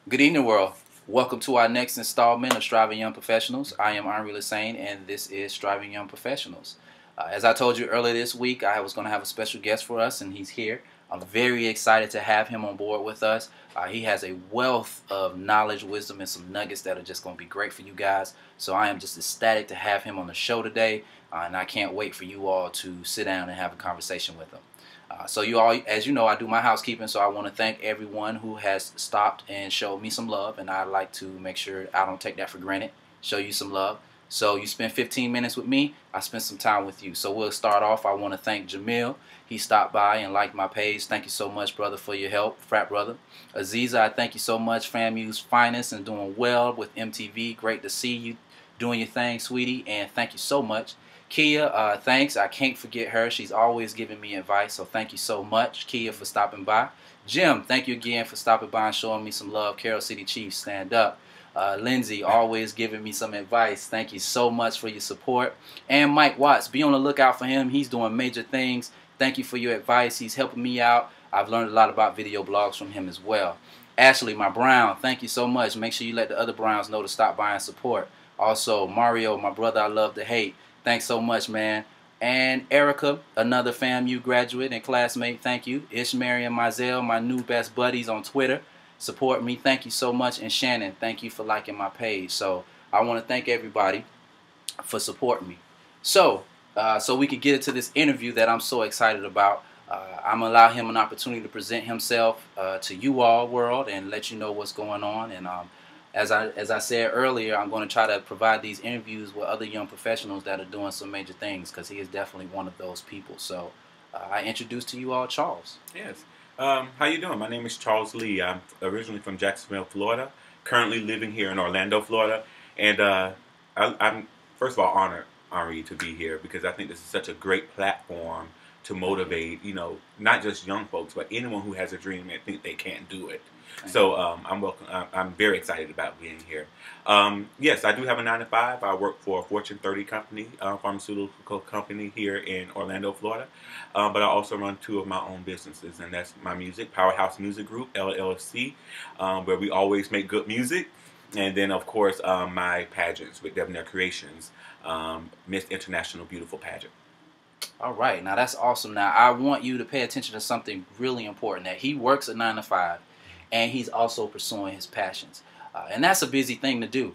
Good evening, world. Welcome to our next installment of Striving Young Professionals. I am Henri Lassane, and this is Striving Young Professionals. As I told you earlier this week, I was going to have a special guest for us, and he's here. I'm very excited to have him on board with us. He has a wealth of knowledge, wisdom, and some nuggets that are just going to be great for you guys. So I am just ecstatic to have him on the show today, and I can't wait for you all to sit down and have a conversation with him. So you all, as you know, I do my housekeeping, so I want to thank everyone who has stopped and showed me some love, and I'd like to make sure I don't take that for granted, show you some love. So you spend 15 minutes with me, I spend some time with you. So we'll start off. I want to thank Jamil. He stopped by and liked my page. Thank you so much, brother, for your help, frat brother. Aziza, I thank you so much, FAMU's finest and doing well with MTV. Great to see you doing your thing, sweetie, and thank you so much. Kia, thanks. I can't forget her. She's always giving me advice, so thank you so much, Kia, for stopping by. Jim, thank you again for stopping by and showing me some love. Carroll City Chiefs, stand up. Lindsay, always giving me some advice. Thank you so much for your support. And Mike Watts, be on the lookout for him. He's doing major things. Thank you for your advice. He's helping me out. I've learned a lot about video blogs from him as well. Ashley, my Brown, thank you so much. Make sure you let the other Browns know to stop by and support. Also, Mario, my brother I love to hate. Thanks so much, man. And Erica, another FAMU graduate and classmate, thank you. Ishmael and Mizell, my new best buddies on Twitter, support me. Thank you so much. And Shannon, thank you for liking my page. So I want to thank everybody for supporting me. So we could get into this interview that I'm so excited about. I'm going to allow him an opportunity to present himself to you all, world, and let you know what's going on. And as I said earlier, I'm going to try to provide these interviews with other young professionals that are doing some major things, because he is definitely one of those people. So I introduce to you all Charles. Yes. How you doing? My name is Charles Lee. I'm originally from Jacksonville, Florida, currently living here in Orlando, Florida. And I'm, first of all, honored, Henri, to be here, because I think this is such a great platform to motivate, not just young folks, but anyone who has a dream and think they can't do it. So I'm very excited about being here. Yes, I do have a 9-to-5. I work for a Fortune 30 company, pharmaceutical company here in Orlando, Florida. But I also run 2 of my own businesses, and that's my music, Powerhouse Music Group, LLC, where we always make good music. And then, of course, my pageants with Debonair Creations, Miss International Beautiful Pageant. All right. Now, that's awesome. Now, I want you to pay attention to something really important, that he works a 9-to-5. And he's also pursuing his passions. And that's a busy thing to do.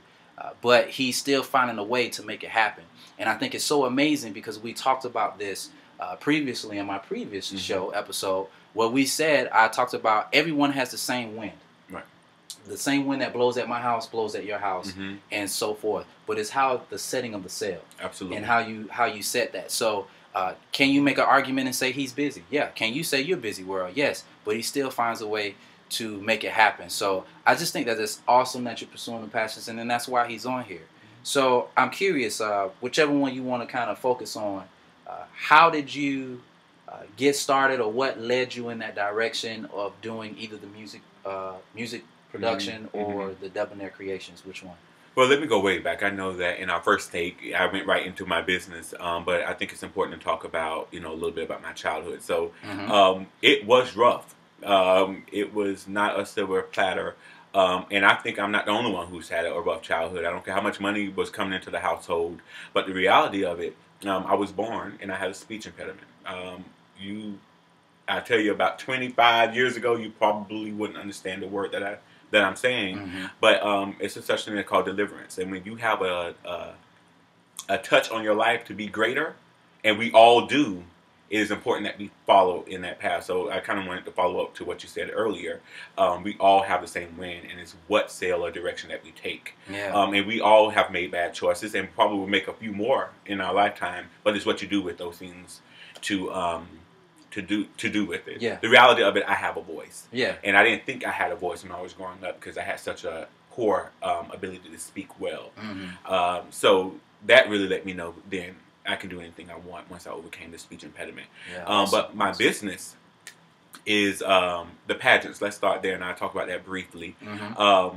But he's still finding a way to make it happen. And I think it's so amazing, because we talked about this previously in my previous show episode, where we said, I talked about everyone has the same wind. Right. The same wind that blows at my house blows at your house, and so forth. But it's how the setting of the sail. Absolutely. And how you set that. So can you make an argument and say he's busy? Yeah. Can you say you're busy, world? Yes. But he still finds a way to make it happen. So I just think that it's awesome that you're pursuing the passions, and then that's why he's on here. So I'm curious, whichever one you want to kind of focus on, how did you get started, or what led you in that direction of doing either the music production or the Debonair Creations? Which one? Well, let me go way back. I know that in our first take, I went right into my business, but I think it's important to talk about, a little bit about my childhood. So it was rough. It was not a silver platter, and I think I'm not the only one who's had a rough childhood. I don't care how much money was coming into the household, but the reality of it, I was born and I had a speech impediment. I tell you, about 25 years ago, you probably wouldn't understand the word that I'm saying, but it's a such thing called deliverance. And when you have a touch on your life to be greater, and we all do, it is important that we follow in that path. So I kind of wanted to follow up to what you said earlier. We all have the same wind, and it's what sail or direction that we take. Yeah. And we all have made bad choices, and probably will make a few more in our lifetime. But it's what you do with those things to do with it. Yeah. The reality of it, I have a voice. Yeah. And I didn't think I had a voice when I was growing up, because I had such a poor ability to speak well. So that really let me know then I can do anything I want once I overcame the speech impediment. Yeah, but my business is the pageants. Let's start there, and I'll talk about that briefly. I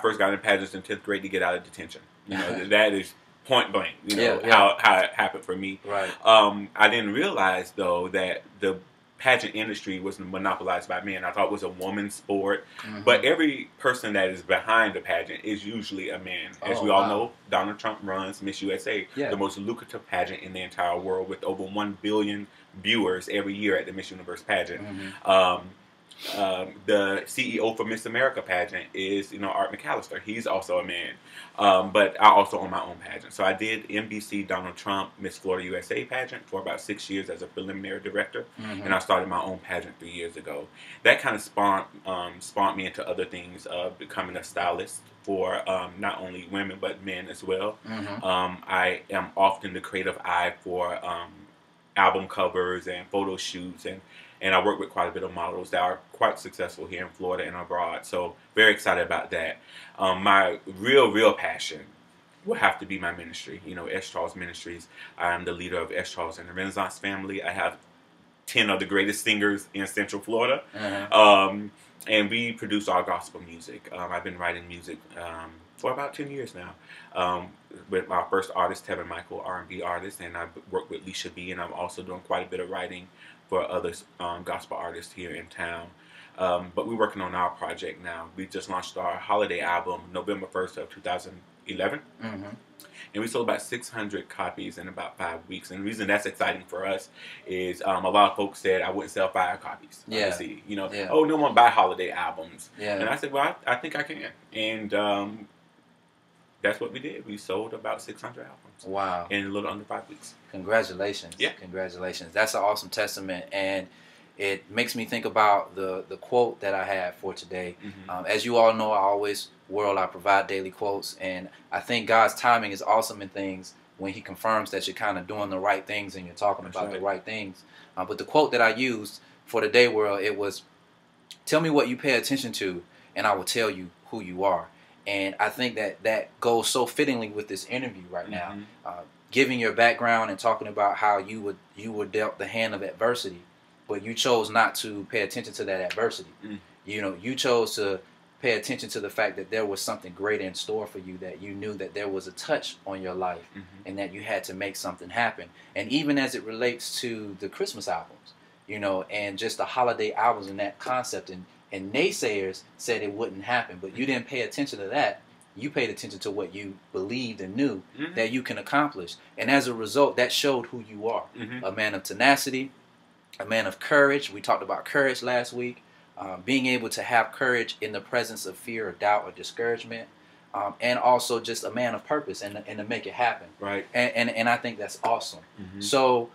first got in pageants in 10th grade to get out of detention. That is point blank. How it happened for me. Right. I didn't realize, though, that the pageant industry was monopolized by men. I thought it was a woman's sport. Mm-hmm. But every person that is behind the pageant is usually a man. As we all know, Donald Trump runs Miss USA, the most lucrative pageant in the entire world, with over 1 billion viewers every year at the Miss Universe pageant. Mm-hmm. The CEO for Miss America pageant is, Art McAllister. He's also a man. But I also own my own pageant. So I did NBC Donald Trump Miss Florida USA pageant for about 6 years as a preliminary director. Mm-hmm. And I started my own pageant 3 years ago. That kind of spawned me into other things, becoming a stylist for not only women but men as well. Mm-hmm. I am often the creative eye for album covers and photo shoots, and I work with quite a bit of models that are quite successful here in Florida and abroad. So very excited about that. My real passion will have to be my ministry. S. Charles Ministries. I am the leader of S. Charles and the Renaissance Family. I have 10 of the greatest singers in Central Florida. And we produce our gospel music. I've been writing music for about 10 years now. With my first artist, Tevin Michael, R&B artist, and I've worked with Leisha B, and I'm also doing quite a bit of writing for other gospel artists here in town. But we're working on our project now. We just launched our holiday album November 1st of 2011. Mm-hmm. And we sold about 600 copies in about 5 weeks. And the reason that's exciting for us is a lot of folks said I wouldn't sell 5 copies of the CD. Oh, no one buy holiday albums. And I said, well, I think I can. And that's what we did. We sold about 600 albums. Wow. In a little under 5 weeks. Congratulations. Yeah. Congratulations. That's an awesome testament. And it makes me think about the quote that I had for today. Mm-hmm. As you all know, I provide daily quotes. And I think God's timing is awesome in things when he confirms that you're kind of doing the right things and you're talking about the right things. But the quote that I used for the day, World, it was, tell me what you pay attention to and I will tell you who you are. And I think that goes so fittingly with this interview right now. Giving your background and talking about how you were dealt the hand of adversity, but you chose not to pay attention to that adversity. You chose to pay attention to the fact that there was something great in store for you, that you knew that there was a touch on your life and that you had to make something happen. And even as it relates to the Christmas albums, and just the holiday albums and that concept, and naysayers said it wouldn't happen, but you didn't pay attention to that. You paid attention to what you believed and knew that you can accomplish. And as a result, that showed who you are. A man of tenacity, a man of courage. We talked about courage last week. Being able to have courage in the presence of fear or doubt or discouragement. And also just a man of purpose and to make it happen. Right. And I think that's awesome. So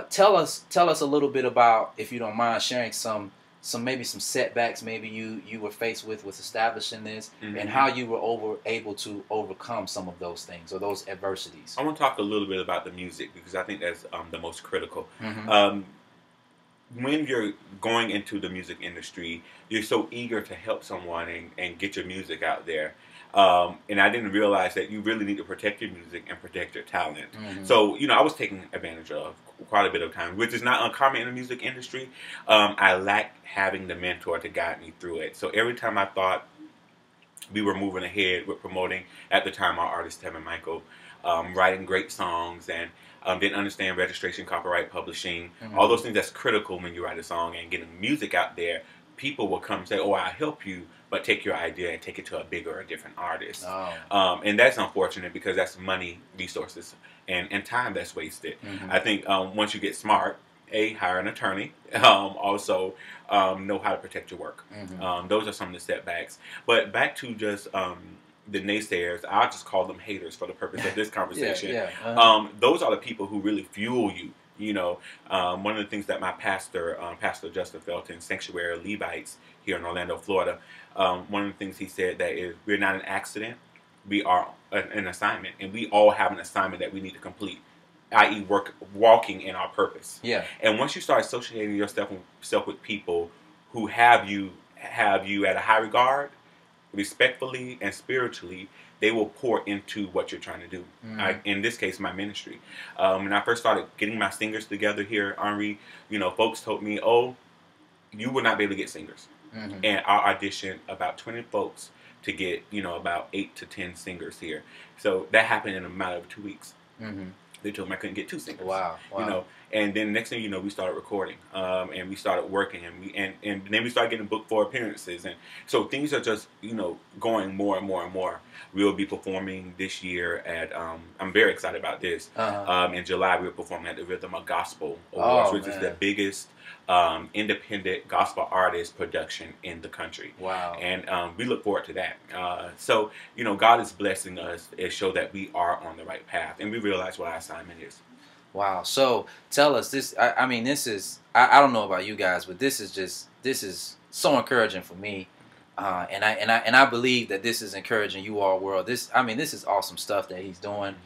tell us a little bit about, if you don't mind sharing some setbacks maybe you were faced with establishing this, and how you were able to overcome some of those things or those adversities. I want to talk a little bit about the music because I think that's the most critical. When you're going into the music industry, you're so eager to help someone and get your music out there. And I didn't realize that you really need to protect your music and protect your talent. So, I was taking advantage of quite a bit of time, which is not uncommon in the music industry. I lacked having the mentor to guide me through it. So every time I thought we were moving ahead with promoting, at the time our artist Tevin Michael, writing great songs and didn't understand registration, copyright, publishing, all those things that's critical when you write a song and getting music out there. People will come and say, oh, I'll help you, but take your idea and take it to a bigger or different artist. And that's unfortunate because that's money, resources, and time that's wasted. I think once you get smart, hire an attorney, also know how to protect your work. Those are some of the setbacks. But back to just the naysayers, I'll just call them haters for the purpose of this conversation. Those are the people who really fuel you. One of the things that my pastor, Pastor Justin Felton, Sanctuary Levites here in Orlando, Florida, one of the things he said that is, we're not an accident, we are an assignment, and we all have an assignment that we need to complete, i.e. walking in our purpose. And once you start associating yourself with people who have you at a high regard, respectfully and spiritually, they will pour into what you're trying to do. In this case, my ministry. When I first started getting my singers together here, Henri, folks told me, oh, you will not be able to get singers. And I auditioned about 20 folks to get, about 8 to 10 singers here. So that happened in a matter of 2 weeks. They told me I couldn't get 2 singers. Wow. You know, and then next thing you know, we started recording, and we started working, and then we started getting booked for appearances, and so things are just going more and more and more. We'll be performing this year at I'm very excited about this. In July, we're performing at the Rhythm of Gospel Awards, which is the biggest independent gospel artist production in the country. Wow. And we look forward to that. So God is blessing us and show that we are on the right path, and we realize what our assignment is. Wow. So tell us this. I mean, this is. I don't know about you guys, but this is so encouraging for me, and I believe that this is encouraging you all world. This is awesome stuff that he's doing,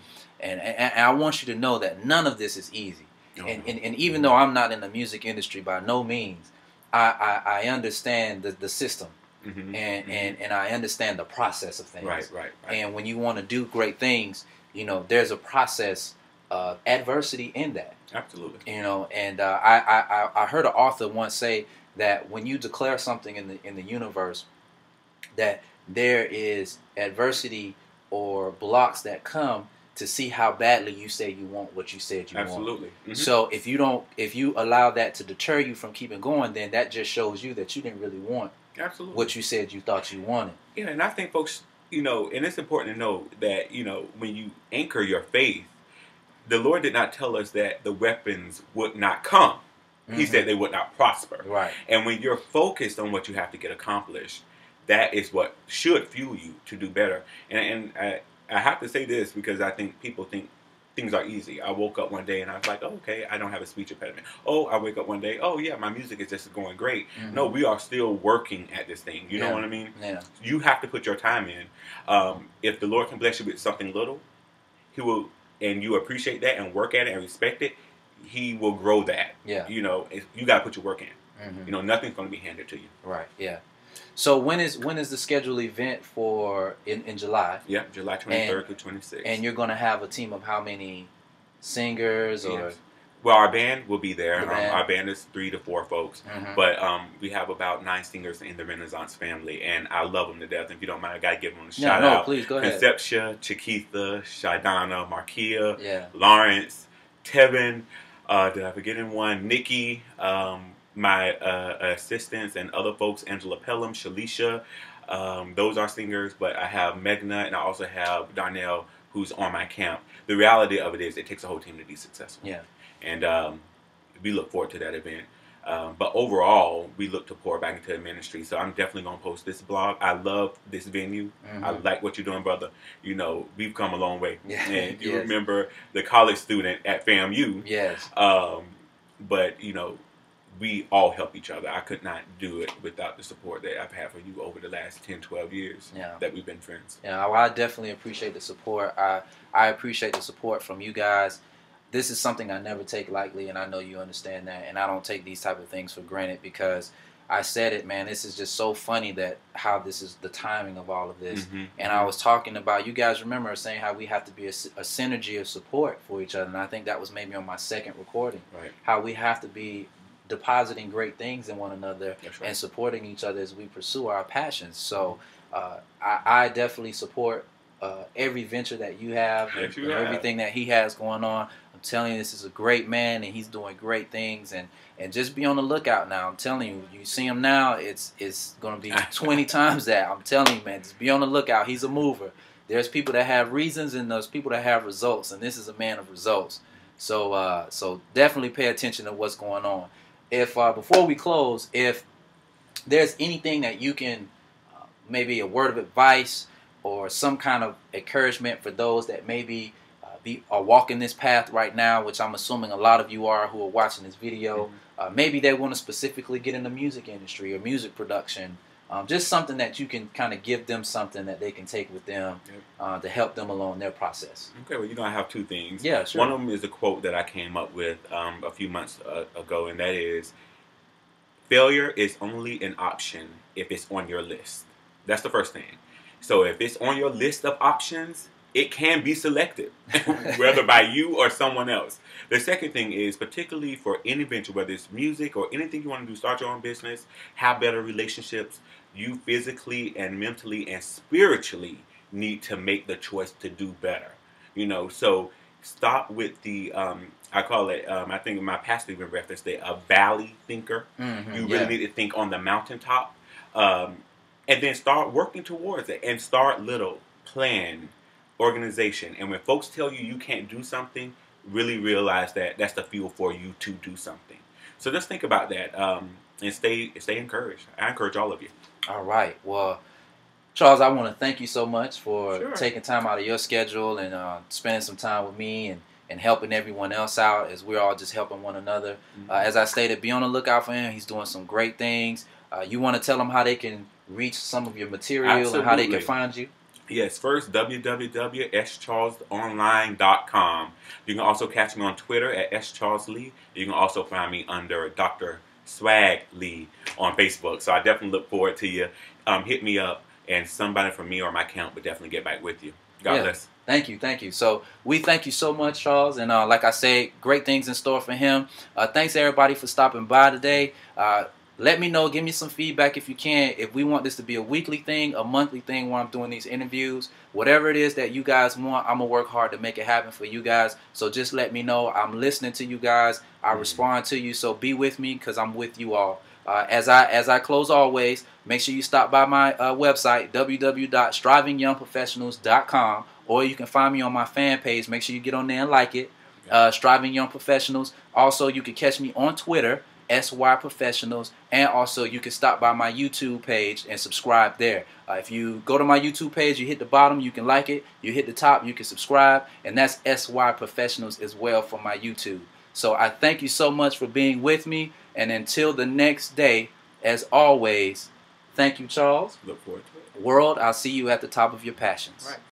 and I want you to know that none of this is easy. And even though I'm not in the music industry by no means, I understand the system. And I understand the process of things. Right. And when you want to do great things, there's a process of adversity in that. Absolutely. And I heard an author once say that when you declare something in the universe, that there is adversity or blocks that come to see how badly you say you want what you said you want. Absolutely. So if you allow that to deter you from keeping going, then that just shows you that you didn't really want what you said you thought you wanted. Yeah, and I think folks, and it's important to know that, when you anchor your faith, the Lord did not tell us that the weapons would not come. He said they would not prosper. Right. And when you're focused on what you have to get accomplished, that is what should fuel you to do better. And I have to say this because I think people think things are easy. I woke up one day and I was like, oh, okay, I don't have a speech impediment. Oh, I wake up one day, oh yeah, my music is just going great. No, we are still working at this thing. You know what I mean? Yeah. You have to put your time in. If the Lord can bless you with something little, He will, and you appreciate that and work at it and respect it, He will grow that. Yeah. You got to put your work in. Nothing's going to be handed to you. Right. Yeah. So when is the scheduled event for in July? Yeah, July 23rd to 26th. And you're going to have a team of how many singers or? Yes. Well, our band will be there. Band. Our band is 3 to 4 folks, but we have about 9 singers in the Renaissance family, and I love them to death. If you don't mind, I gotta give them a shout out. Please go ahead. Concepcia, Chiquitha, Shidana, Markia, Lawrence, Tevin. Did I forget anyone? Nikki. My assistants and other folks, Angela Pelham, Shalisha, those are singers, but I have Megna and I also have Darnell, who's on my camp. The reality of it is it takes a whole team to be successful. Yeah. And we look forward to that event. But overall, we look to pour back into the ministry. So I'm definitely going to post this blog. I love this venue. I like what you're doing, brother. We've come a long way. Yeah. And you remember the college student at FAMU. Yes. But, we all help each other. I could not do it without the support that I've had for you over the last 10, 12 years that we've been friends. Yeah, well, I definitely appreciate the support. I appreciate the support from you guys. This is something I never take lightly, and I know you understand that. And I don't take these type of things for granted because I said it, man. This is just so funny that how this is the timing of all of this. And I was talking about, you guys remember saying how we have to be a synergy of support for each other. And I think that was maybe on my second recording. Right. How we have to be depositing great things in one another right. and supporting each other as we pursue our passions. So I definitely support every venture that you have and everything that he has going on. I'm telling you, this is a great man and he's doing great things, and just be on the lookout now. I'm telling you, you see him now, it's going to be 20 times that. I'm telling you, man, just be on the lookout. He's a mover. There's people that have reasons and there's people that have results, and this is a man of results. So definitely pay attention to what's going on. If before we close, if there's anything that you can, maybe a word of advice or some kind of encouragement for those that maybe are walking this path right now, which I'm assuming a lot of you are who are watching this video, maybe they want to specifically get in the music industry or music production, just something that you can kind of give them something that they can take with them to help them along their process. Okay, well, I have 2 things. Yeah, sure. One of them is a quote that I came up with a few months ago, and that is, failure is only an option if it's on your list. That's the first thing. So if it's on your list of options, it can be selected, whether by you or someone else. The second thing is, particularly for any venture, whether it's music or anything you want to do, start your own business, have better relationships, you physically and mentally and spiritually need to make the choice to do better. So stop with the I call it I think my pastor even referenced it, a valley thinker. You really need to think on the mountaintop, and then start working towards it, and start little, plan, organization. And when folks tell you you can't do something, really realize that that's the fuel for you to do something. So just think about that, and stay encouraged. I encourage all of you. All right. Well, Charles, I want to thank you so much for Sure. taking time out of your schedule and spending some time with me and helping everyone else out as we're all just helping one another. As I stated, be on the lookout for him. He's doing some great things. You want to tell them how they can reach some of your material Absolutely. and how they can find you? Yes, first, www.scharlesonline.com. You can also catch me on Twitter at scharleslee. You can also find me under Dr. Swag Lee on Facebook. So I definitely look forward to you. Hit me up, and somebody from me or my account would definitely get back with you. God bless. Thank you, thank you. So we thank you so much, Charles, and like I said, great things in store for him. Thanks everybody for stopping by today. Let me know, give me some feedback if you can. If we want this to be a weekly thing, a monthly thing while I'm doing these interviews, whatever it is that you guys want, I'm going to work hard to make it happen for you guys. So just let me know. I'm listening to you guys. I respond to you. So be with me because I'm with you all. As I close always, make sure you stop by my website, www.strivingyoungprofessionals.com, or you can find me on my fan page. Make sure you get on there and like it, Striving Young Professionals. Also, you can catch me on Twitter, SYProfessionals, and also you can stop by my YouTube page and subscribe there. If you go to my YouTube page, you hit the bottom, you can like it. You hit the top, you can subscribe, and that's SY Professionals as well for my YouTube. So I thank you so much for being with me, and until the next day, as always, thank you, Charles. Look forward to it. World, I'll see you at the top of your passions. Right.